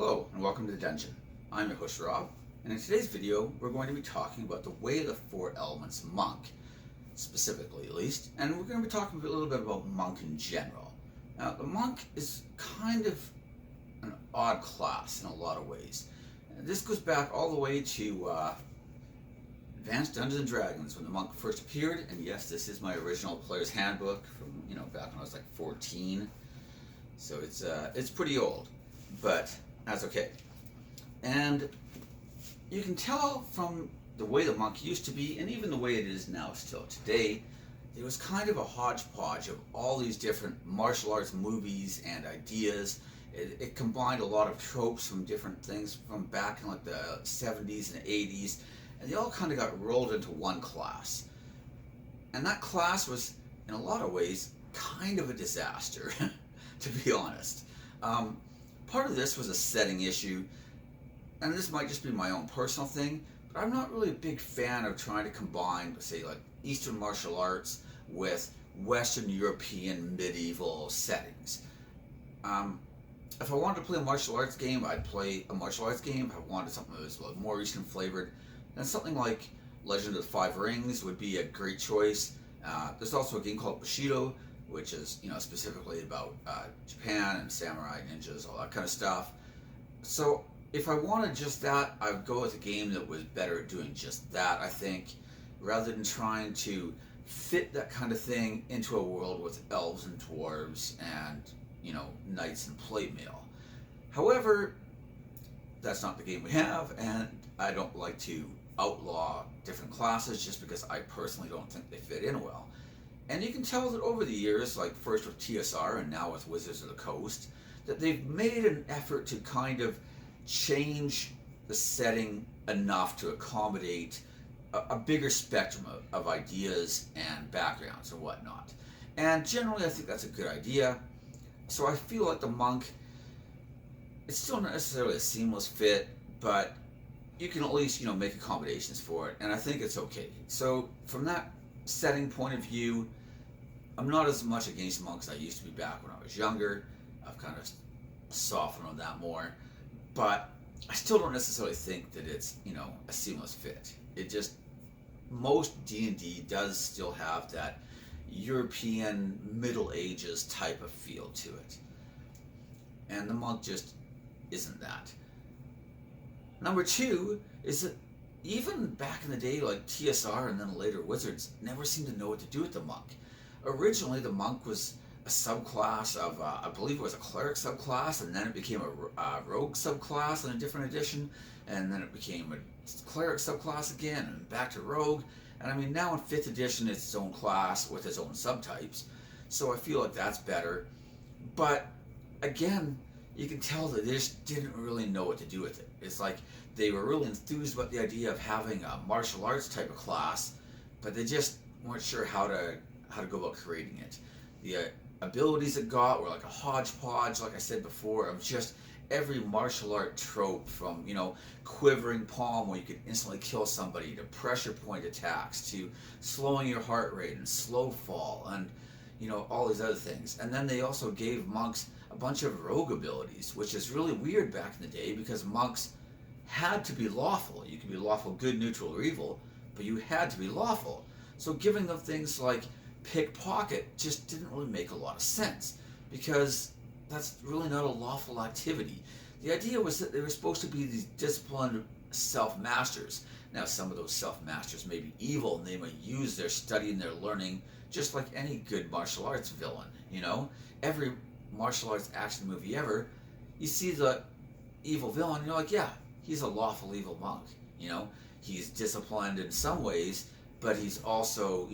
Hello and welcome to the Dungeon. I'm your host Rob, and in today's video we're going to be talking about the Way of the Four Elements monk, specifically at least, and we're going to be talking a little bit about monk in general. Now the monk is kind of an odd class in a lot of ways. And this goes back all the way to Advanced Dungeons & Dragons when the monk first appeared, and yes, this is my original player's handbook from back when I was like 14, so it's pretty old, but that's okay. And you can tell from the way the monk used to be, and even the way it is now still today, it was kind of a hodgepodge of all these different martial arts movies and ideas. It combined a lot of tropes from different things from back in like the 70s and 80s, and they all kind of got rolled into one class. And that class was, in a lot of ways, kind of a disaster, to be honest. Part of this was a setting issue, and this might just be my own personal thing, but I'm not really a big fan of trying to combine, say, like Eastern martial arts with Western European medieval settings. If I wanted to play a martial arts game, I'd play a martial arts game. If I wanted something that was more Eastern flavored, then something like Legend of the Five Rings would be a great choice. There's also a game called Bushido, which is specifically about Japan and samurai ninjas, all that kind of stuff. So if I wanted just that, I would go with a game that was better at doing just that, I think, rather than trying to fit that kind of thing into a world with elves and dwarves and knights and plate mail. However, that's not the game we have, and I don't like to outlaw different classes just because I personally don't think they fit in well. And you can tell that over the years, like first with TSR and now with Wizards of the Coast, that they've made an effort to kind of change the setting enough to accommodate a bigger spectrum of ideas and backgrounds and whatnot. And generally I think that's a good idea. So I feel like the monk, it's still not necessarily a seamless fit, but you can at least make accommodations for it, and I think it's okay. So from that setting point of view, I'm not as much against monks as I used to be back when I was younger. I've kind of softened on that more, but I still don't necessarily think that it's a seamless fit. It just, most D&D does still have that European Middle Ages type of feel to it, and the monk just isn't that. Number two is that even back in the day, like TSR and then later Wizards never seemed to know what to do with the monk. Originally, the monk was a subclass of, I believe it was a cleric subclass, and then it became a rogue subclass in a different edition, and then it became a cleric subclass again, and back to rogue. And I mean, now in 5th edition, it's its own class with its own subtypes, so I feel like that's better. But again, you can tell that they just didn't really know what to do with it. It's like they were really enthused about the idea of having a martial arts type of class, but they just weren't sure how to go about creating it. The abilities it got were like a hodgepodge, like I said before, of just every martial art trope, from quivering palm where you could instantly kill somebody, to pressure point attacks, to slowing your heart rate and slow fall, and all these other things. And then they also gave monks a bunch of rogue abilities, which is really weird back in the day because monks had to be lawful. You could be lawful good, neutral, or evil, but you had to be lawful. So giving them things like pickpocket just didn't really make a lot of sense, because that's really not a lawful activity. The idea was that they were supposed to be these disciplined self-masters. Now, some of those self-masters may be evil, and they may use their study and their learning just like any good martial arts villain. Every martial arts action movie ever, you see the evil villain, you're like, yeah, he's a lawful evil monk. He's disciplined in some ways, but he's also,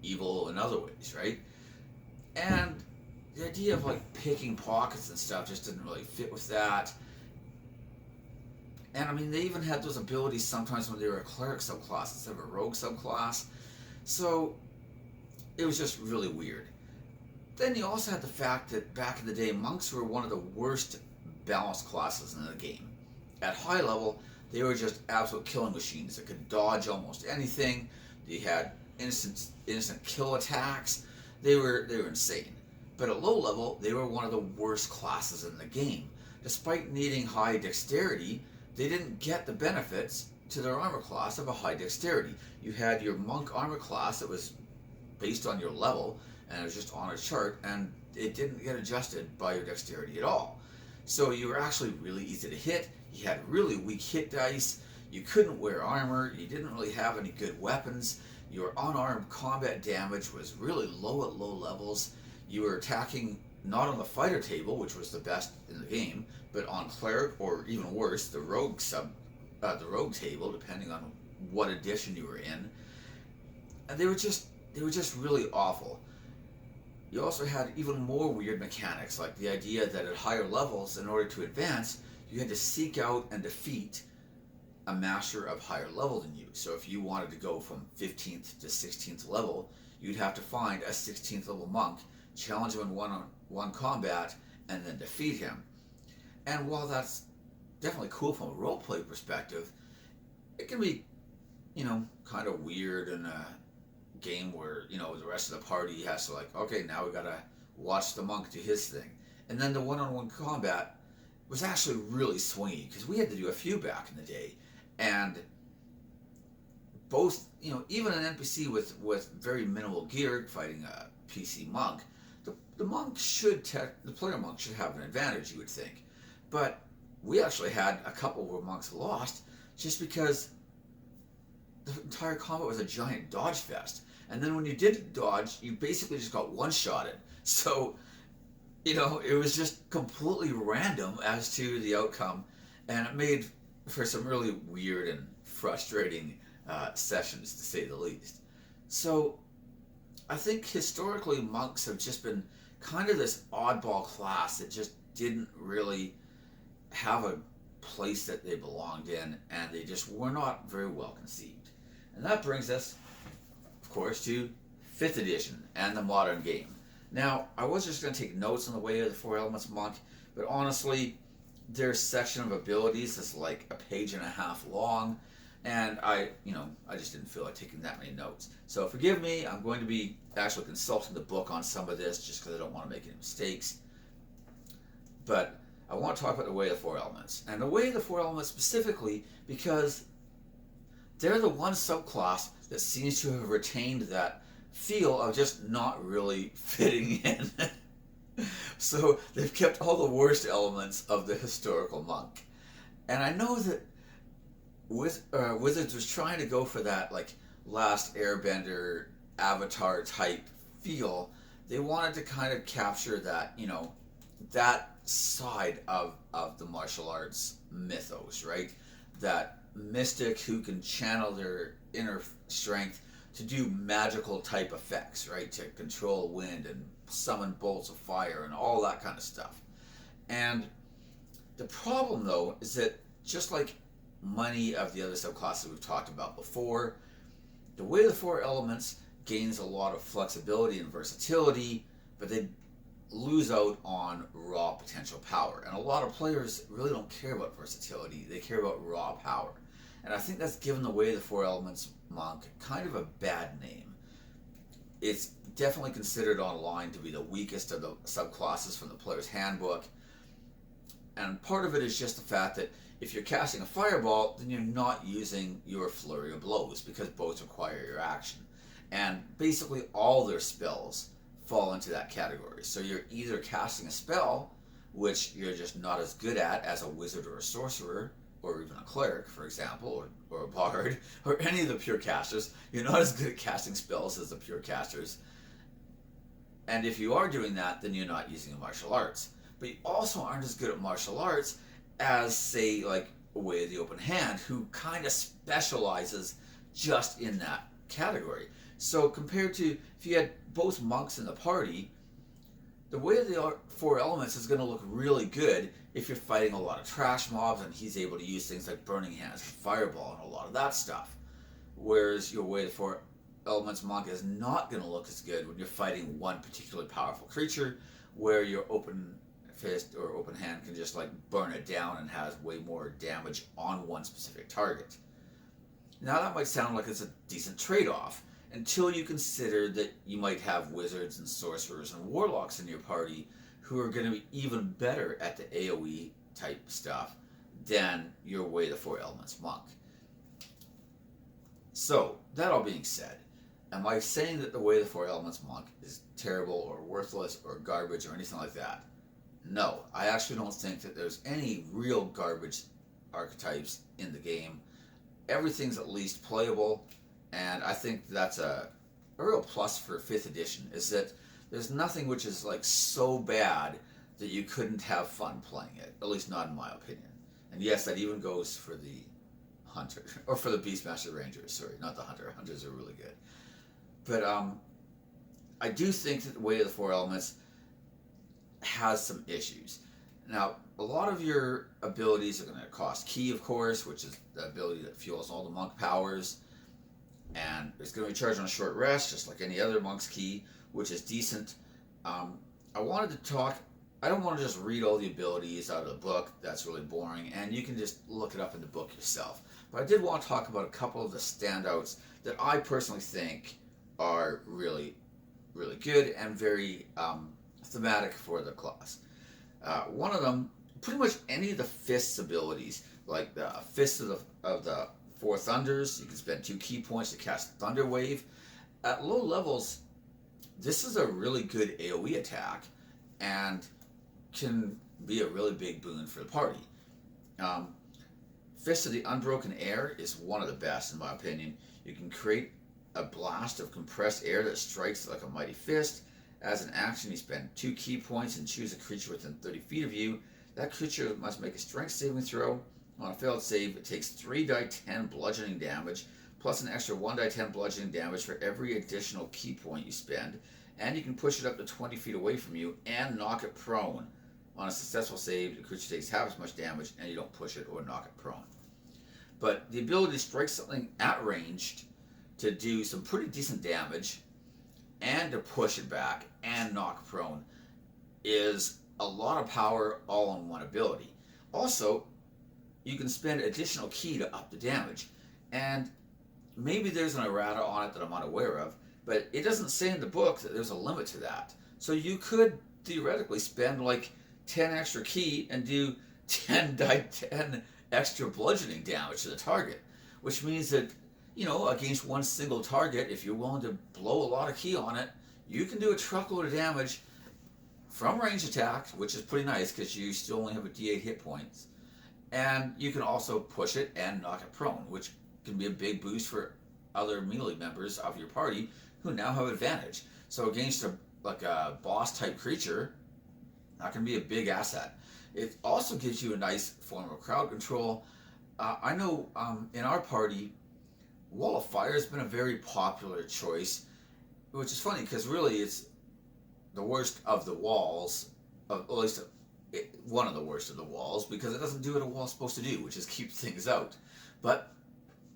evil in other ways, right? And the idea of like picking pockets and stuff just didn't really fit with that. And I mean, they even had those abilities sometimes when they were a cleric subclass instead of a rogue subclass. So it was just really weird. Then you also had the fact that back in the day, monks were one of the worst balanced classes in the game. At high level, they were just absolute killing machines that could dodge almost anything. They had instant kill attacks. They were insane. But at low level, they were one of the worst classes in the game. despite needing high dexterity, they didn't get the benefits to their armor class of a high dexterity. You had your monk armor class that was based on your level, and it was just on a chart, and it didn't get adjusted by your dexterity at all. So you were actually really easy to hit. You had really weak hit dice. You couldn't wear armor. You didn't really have any good weapons. Your unarmed combat damage was really low at low levels. You were attacking not on the fighter table, which was the best in the game, but on cleric, or even worse, the rogue table, depending on what edition you were in. And they were just really awful. You also had even more weird mechanics, like the idea that at higher levels, in order to advance, you had to seek out and defeat a master of higher level than you. So if you wanted to go from 15th to 16th level, you'd have to find a 16th level monk, challenge him in one-on-one combat, and then defeat him. And while that's definitely cool from a roleplay perspective, it can be, kind of weird in a game where, the rest of the party has to okay, now we gotta watch the monk do his thing. And then the one-on-one combat was actually really swingy, because we had to do a few back in the day. And both, even an NPC with very minimal gear fighting a PC monk, the player monk should have an advantage, you would think. But we actually had a couple where monks lost just because the entire combat was a giant dodge fest. And then when you did dodge, you basically just got one-shotted. So, it was just completely random as to the outcome, and it made for some really weird and frustrating sessions, to say the least. So I think historically monks have just been kind of this oddball class that just didn't really have a place that they belonged in, and they just were not very well conceived. And that brings us, of course, to 5th edition and the modern game. Now, I was just going to take notes on the way of the 4 elements monk, but honestly, their section of abilities is like a page and a half long, and I just didn't feel like taking that many notes. So forgive me, I'm going to be actually consulting the book on some of this just because I don't want to make any mistakes. But I want to talk about the way of the 4 elements. And the way of the 4 elements specifically because they're the one subclass that seems to have retained that feel of just not really fitting in. So they've kept all the worst elements of the historical monk. And I know that Wizards was trying to go for that Last Airbender Avatar type feel. They wanted to kind of capture that, that side of the martial arts mythos, right? That mystic who can channel their inner strength to do magical type effects, right? To control wind and summon bolts of fire and all that kind of stuff. And the problem, though, is that just like many of the other subclasses we've talked about before, the way of the 4 elements gains a lot of flexibility and versatility, but they lose out on raw potential power. And a lot of players really don't care about versatility, they care about raw power. And I think that's given the way of the 4 elements monk kind of a bad name. It's definitely considered online to be the weakest of the subclasses from the player's handbook. And part of it is just the fact that if you're casting a fireball, then you're not using your flurry of blows because both require your action. And basically all their spells fall into that category. So you're either casting a spell, which you're just not as good at as a wizard or a sorcerer, or even a cleric, for example, or a bard, or any of the pure casters. You're not as good at casting spells as the pure casters. And if you are doing that, then you're not using a martial arts. But you also aren't as good at martial arts as, say, like a Way of the Open Hand, who kind of specializes just in that category. So compared to if you had both monks in the party, the Way of the 4 elements is going to look really good if you're fighting a lot of trash mobs and he's able to use things like Burning Hands and Fireball and a lot of that stuff. Whereas your Way of the 4 elements monk is not going to look as good when you're fighting one particularly powerful creature, where your open fist or open hand can just like burn it down and has way more damage on one specific target. Now that might sound like it's a decent trade-off until you consider that you might have wizards and sorcerers and warlocks in your party who are going to be even better at the AoE type stuff than your Way of the Four Elements monk. So, that all being said, am I saying that the Way of the Four Elements monk is terrible or worthless or garbage or anything like that? No, I actually don't think that there's any real garbage archetypes in the game. Everything's at least playable, and I think that's a real plus for 5th edition, is that there's nothing which is like so bad that you couldn't have fun playing it, at least not in my opinion. And yes, that even goes for the Hunter, or for the Beastmaster Rangers, sorry, not the Hunter. Hunters are really good. But I do think that the Way of the Four Elements has some issues. Now, a lot of your abilities are going to cost ki, of course, which is the ability that fuels all the monk powers. And it's going to be charged on a short rest, just like any other monk's ki, which is decent. I wanted to talk, I don't want to just read all the abilities out of the book, that's really boring, and you can just look it up in the book yourself. But I did want to talk about a couple of the standouts that I personally think are really, really good and very thematic for the class. One of them, pretty much any of the Fist's abilities, like the Fist of the Four Thunders, you can spend 2 ki points to cast Thunder Wave. At low levels, this is a really good AoE attack and can be a really big boon for the party. Fist of the Unbroken Air is one of the best in my opinion. You can create a blast of compressed air that strikes like a mighty fist. As an action, you spend 2 ki points and choose a creature within 30 feet of you. That creature must make a strength saving throw. On a failed save, it takes 3 die 10 bludgeoning damage, plus an extra 1 die 10 bludgeoning damage for every additional ki point you spend, and you can push it up to 20 feet away from you and knock it prone. On a successful save, the creature takes half as much damage, and you don't push it or knock it prone. But the ability to strike something at ranged to do some pretty decent damage, and to push it back and knock prone, is a lot of power all in one ability. Also, you can spend additional ki to up the damage, and maybe there's an errata on it that I'm unaware of, but it doesn't say in the book that there's a limit to that. So you could theoretically spend like 10 extra ki and do 10 die 10 extra bludgeoning damage to the target, which means that, you know, against one single target, if you're willing to blow a lot of ki on it, you can do a truckload of damage from range attacks, which is pretty nice because you still only have a d8 hit points. And you can also push it and knock it prone, which can be a big boost for other melee members of your party who now have advantage. So against a boss type creature, that can be a big asset. It also gives you a nice form of crowd control. I know in our party, Wall of Fire has been a very popular choice, which is funny because really it's the worst of the walls, at least one of the worst of the walls, because it doesn't do what a wall's supposed to do, which is keep things out. But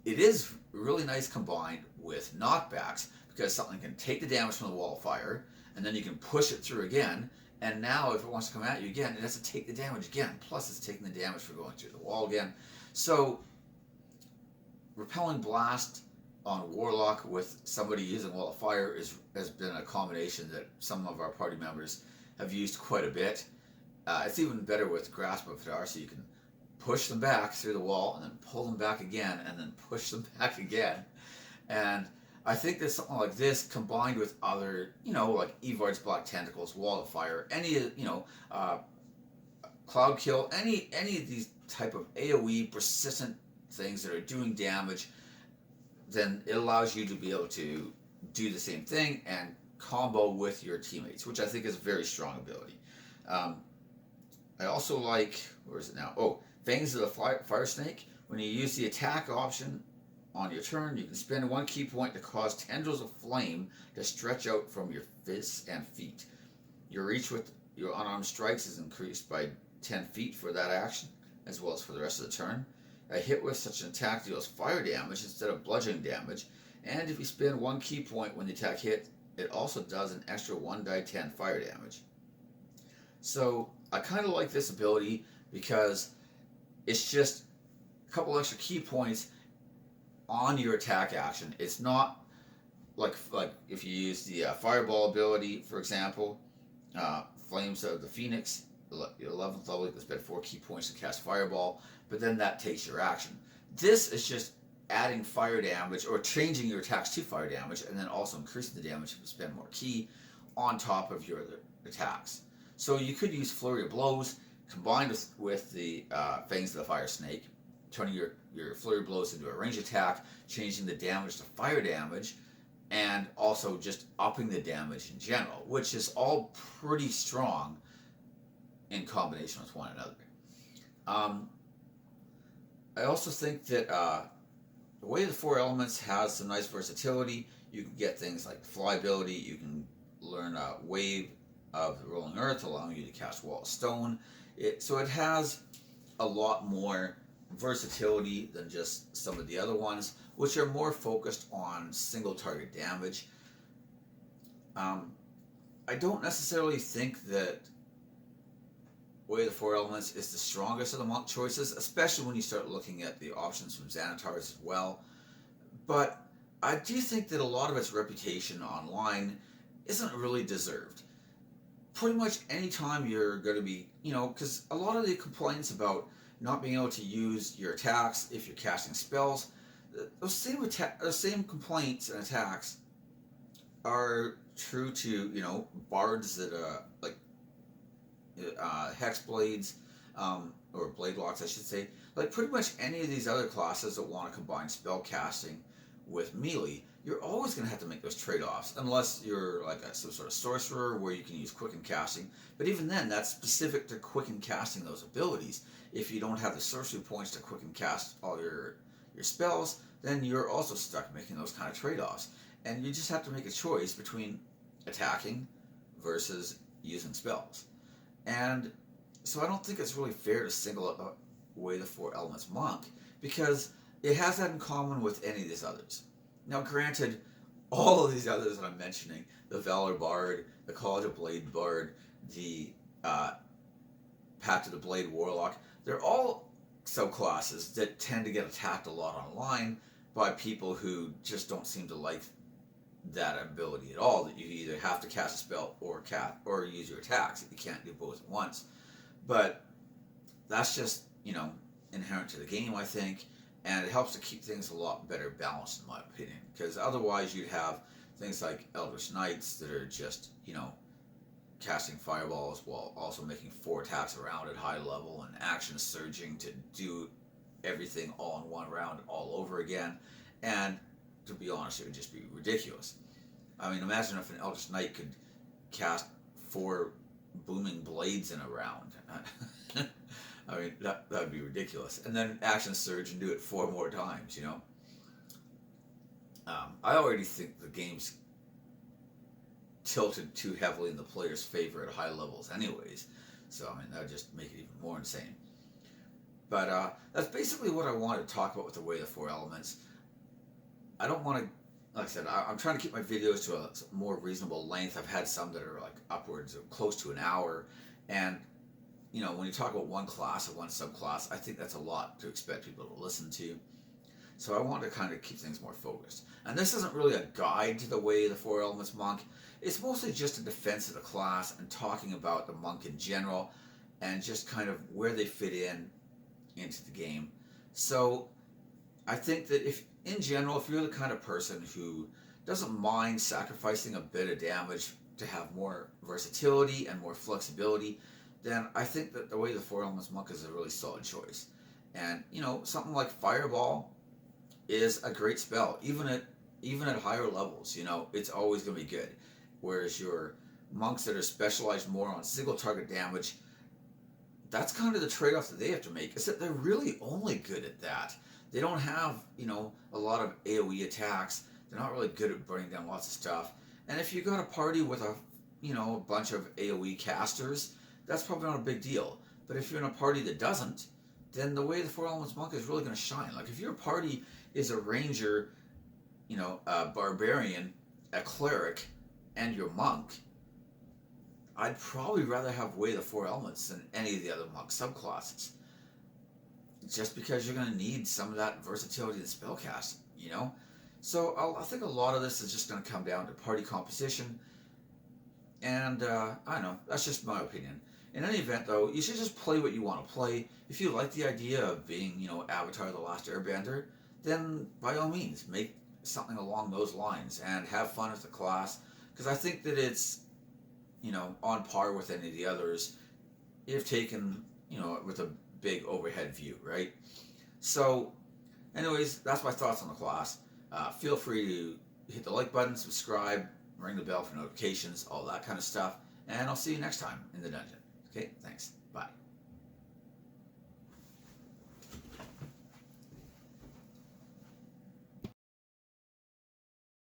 it is really nice combined with knockbacks, because something can take the damage from the Wall of Fire, and then you can push it through again, and now if it wants to come at you again, it has to take the damage again, plus it's taking the damage for going through the wall again. So Repelling Blast on Warlock with somebody using Wall of Fire has been a combination that some of our party members have used quite a bit. It's even better with Grasp of Hadar, so you can push them back through the wall and then pull them back again and then push them back again. And I think that something like this combined with other, like Evard's Black Tentacles, Wall of Fire, any, Cloud Kill, any of these type of AoE persistent things that are doing damage, then it allows you to be able to do the same thing and combo with your teammates, which I think is a very strong ability. I also like, where is it now? Oh, Fangs of the Fire Snake. When you use the attack option on your turn, you can spend 1 ki point to cause tendrils of flame to stretch out from your fists and feet. Your reach with your unarmed strikes is increased by 10 feet for that action, as well as for the rest of the turn. A hit with such an attack deals fire damage instead of bludgeoning damage, and if you spend 1 ki point when the attack hits, it also does an extra 1 die 10 fire damage. So I kind of like this ability because it's just a couple extra ki points on your attack action. It's not like if you use the Fireball ability, for example, Flames of the Phoenix, your 11th level, you can spend 4 key points to cast Fireball, but then that takes your action. This is just adding fire damage or changing your attacks to fire damage, and then also increasing the damage if you spend more key on top of your other attacks. So you could use Flurry of Blows combined with the Fangs of the Fire Snake, turning your Flurry of Blows into a range attack, changing the damage to fire damage, and also just upping the damage in general, which is all pretty strong in combination with one another. I also think that the Way of the Four Elements has some nice versatility. You can get things like flyability, you can learn Wave of the Rolling Earth, allowing you to cast Wall of Stone. So it has a lot more versatility than just some of the other ones, which are more focused on single target damage. I don't necessarily think that Way of the Four Elements is the strongest of the monk choices, especially when you start looking at the options from Xanatars as well. But I do think that a lot of its reputation online isn't really deserved. Pretty much any time you're going to be, because a lot of the complaints about not being able to use your attacks if you're casting spells, those same complaints and attacks are true to, bards that like hex blades, or blade locks I should say, like pretty much any of these other classes that want to combine spell casting with melee. You're always going to have to make those trade-offs, unless you're like some sort of sorcerer where you can use quicken casting. But even then, that's specific to quicken casting those abilities. If you don't have the sorcery points to quicken cast all your spells, then you're also stuck making those kind of trade-offs. And you just have to make a choice between attacking versus using spells. And so I don't think it's really fair to single out Way of the Four Elements monk, because it has that in common with any of these others. Now, granted, all of these others that I'm mentioning, the Valor Bard, the College of Blade Bard, the Pact of the Blade Warlock, they're all subclasses that tend to get attacked a lot online by people who just don't seem to like that ability at all, that you either have to cast a spell or use your attacks. You can't do both at once. But that's just, inherent to the game, I think. And it helps to keep things a lot better balanced, in my opinion. Because otherwise you'd have things like Eldritch Knights that are just, casting fireballs while also making 4 attacks around at high level and action surging to do everything all in one round all over again. And to be honest, it would just be ridiculous. I mean, imagine if an Eldritch Knight could cast 4 booming blades in a round. I mean, that would be ridiculous. And then action surge and do it 4 more times, I already think the game's tilted too heavily in the player's favor at high levels anyways. So, I mean, that would just make it even more insane. But that's basically what I wanted to talk about with the Way of the Four Elements. I don't want to, like I said, I'm trying to keep my videos to a more reasonable length. I've had some that are like upwards of close to an hour. And when you talk about one class or one subclass, I think that's a lot to expect people to listen to. So I want to kind of keep things more focused. And this isn't really a guide to the Way of the Four Elements monk. It's mostly just a defense of the class and talking about the monk in general and just kind of where they fit into the game. So I think that if you're the kind of person who doesn't mind sacrificing a bit of damage to have more versatility and more flexibility, then I think that the Way of the Four Elements monk is a really solid choice. And something like Fireball is a great spell, even at higher levels. It's always going to be good. Whereas your monks that are specialized more on single target damage, that's kind of the trade-off that they have to make, is that they're really only good at that. They don't have a lot of AoE attacks. They're not really good at burning down lots of stuff. And if you got a party with a bunch of AoE casters, that's probably not a big deal. But if you're in a party that doesn't, then the Way of the Four Elements monk is really going to shine. Like if your party is a ranger, a barbarian, a cleric, and your monk, I'd probably rather have Way of the Four Elements than any of the other monk subclasses. Just because you're going to need some of that versatility in spellcasting, So I think a lot of this is just going to come down to party composition. And I don't know, that's just my opinion. In any event, though, you should just play what you want to play. If you like the idea of being, Avatar: The Last Airbender, then by all means, make something along those lines and have fun with the class. Because I think that it's, on par with any of the others if taken, with a big overhead view, right? So, anyways, that's my thoughts on the class. Feel free to hit the like button, subscribe, ring the bell for notifications, all that kind of stuff. And I'll see you next time in the dungeon. Okay, thanks.